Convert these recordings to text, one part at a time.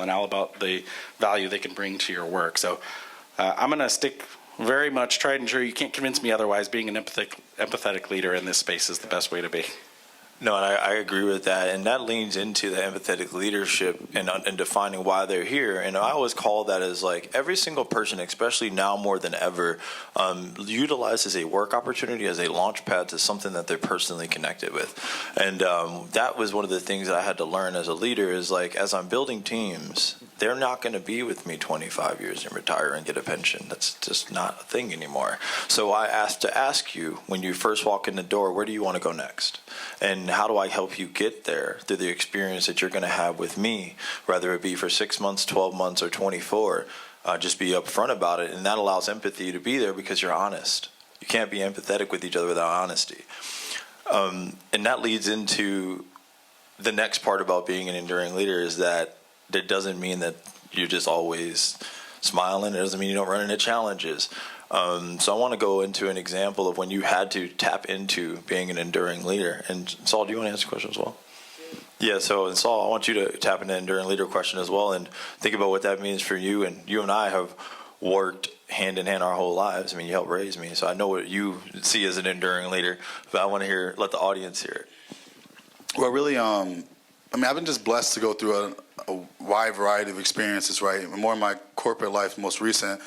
and all about the value they can bring to your work. So I'm going to stick very much tried and true. You can't convince me otherwise. Being an empathetic leader in this space is the best way to be. No, and I agree with that, and that leans into the empathetic leadership and defining why they're here. And I always call that as like every single person, especially now more than ever, utilizes a work opportunity as a launch pad to something that they're personally connected with. And that was one of the things that I had to learn as a leader is like as I'm building teams, they're not going to be with me 25 years and retire and get a pension. That's just not a thing anymore. So I asked to ask you when you first walk in the door, where do you want to go next? And how do I help you get there through the experience that you're going to have with me, whether it be for 6 months, 12 months, or 24? Just be upfront about it, and that allows empathy to be there because you're honest. You can't be empathetic with each other without honesty. And that leads into the next part about being an enduring leader is that doesn't mean that you're just always smiling. It doesn't mean you don't run into challenges. So I want to go into an example of when you had to tap into being an enduring leader. And Saul, do you want to answer the question as well? Yeah, so Saul, I want you to tap into the enduring leader question as well and think about what that means for you. And you and I have worked hand in hand our whole lives. I mean, you helped raise me, so I know what you see as an enduring leader. But I want to let the audience hear it. Well, really, I've been just blessed to go through a wide variety of experiences, right? More in my corporate life, most recent,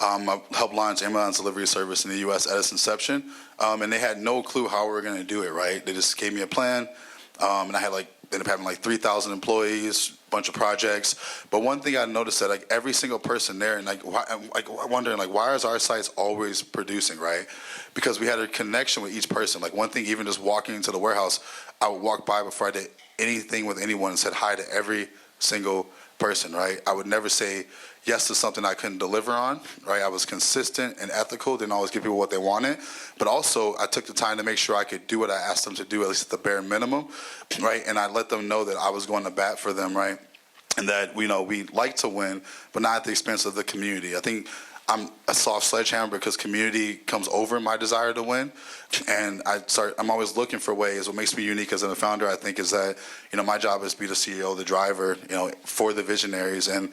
I helped launch Amazon's delivery service in the U.S. at its inception, and they had no clue how we were going to do it, right? They just gave me a plan, and I had ended up having 3,000 employees, bunch of projects. But one thing I noticed that every single person there, and wondering why is our sites always producing, right? Because we had a connection with each person. One thing, even just walking into the warehouse, I would walk by before I did anything with anyone and said hi to every single person, right? I would never say yes to something I couldn't deliver on, right? I was consistent and ethical, didn't always give people what they wanted, but also I took the time to make sure I could do what I asked them to do, at least at the bare minimum, right? And I let them know that I was going to bat for them, right? And that, we like to win, but not at the expense of the community. I think I'm a soft sledgehammer because community comes over my desire to win, and I'm always looking for ways. What makes me unique as a founder, I think, is that my job is to be the CEO, the driver, for the visionaries, and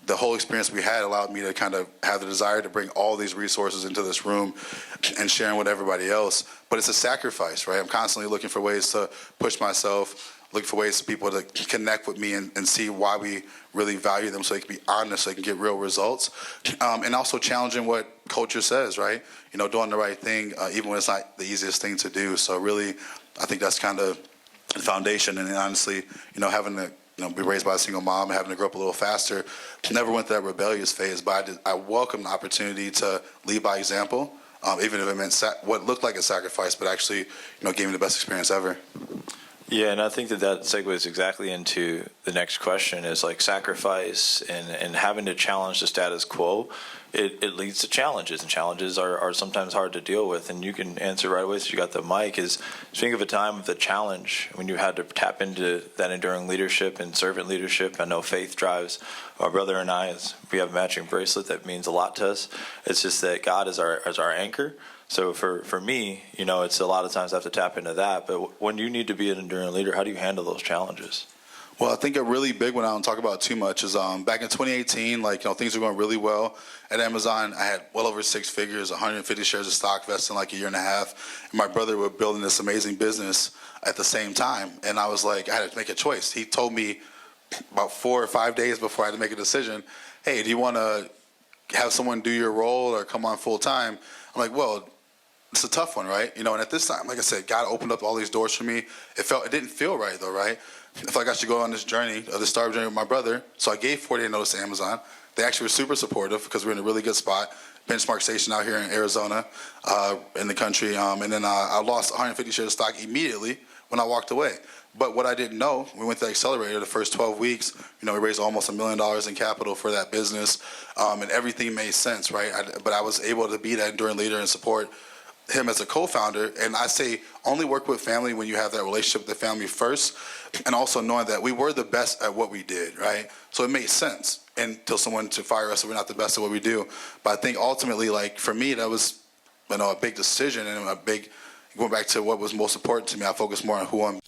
the whole experience we had allowed me to kind of have the desire to bring all these resources into this room and sharing with everybody else. But it's a sacrifice, right? I'm constantly looking for ways to push myself, looking for ways for people to connect with me and see why we really value them so they can be honest, so they can get real results. And also challenging what culture says, right? Doing the right thing, even when it's not the easiest thing to do. So really, I think that's kind of the foundation. And honestly, having to be raised by a single mom and having to grow up a little faster, never went through that rebellious phase, but I welcomed the opportunity to lead by example, even if it meant what looked like a sacrifice, but actually, gave me the best experience ever. Yeah, and I think that segues exactly into the next question is sacrifice and having to challenge the status quo. It leads to challenges, and challenges are sometimes hard to deal with. And you can answer right away, so you got the mic, is think of a time of the challenge when you had to tap into that enduring leadership and servant leadership. I know faith drives our brother and I, as we have a matching bracelet that means a lot to us. It's just that God is our anchor. So for me, it's a lot of times I have to tap into that. But when you need to be an enduring leader, how do you handle those challenges? Well, I think a really big one I don't talk about too much is back in 2018, things were going really well at Amazon. I had well over 6 figures, 150 shares of stock vested in a year and a half. And my brother was building this amazing business at the same time. And I was I had to make a choice. He told me about 4 or 5 days before I had to make a decision, hey, do you want to have someone do your role or come on full time? I'm like, well, it's a tough one, right? And at this time, like I said, God opened up all these doors for me. It didn't feel right though, right? I felt like I should go on this journey, the startup journey with my brother. So I gave 48 notice to Amazon. They actually were super supportive because we're in a really good spot. Benchmark station out here in Arizona, in the country. And then I lost 150 shares of stock immediately when I walked away. But what I didn't know, we went to the accelerator the first 12 weeks. We raised almost $1 million in capital for that business. And everything made sense, right? But I was able to be that enduring leader and support him as a co-founder. And I say only work with family when you have that relationship with the family first, and also knowing that we were the best at what we did, right? So it made sense until someone to fire us, so we're not the best at what we do. But I think ultimately, for me, that was a big decision, and going back to what was most important to me, I focused more on who I'm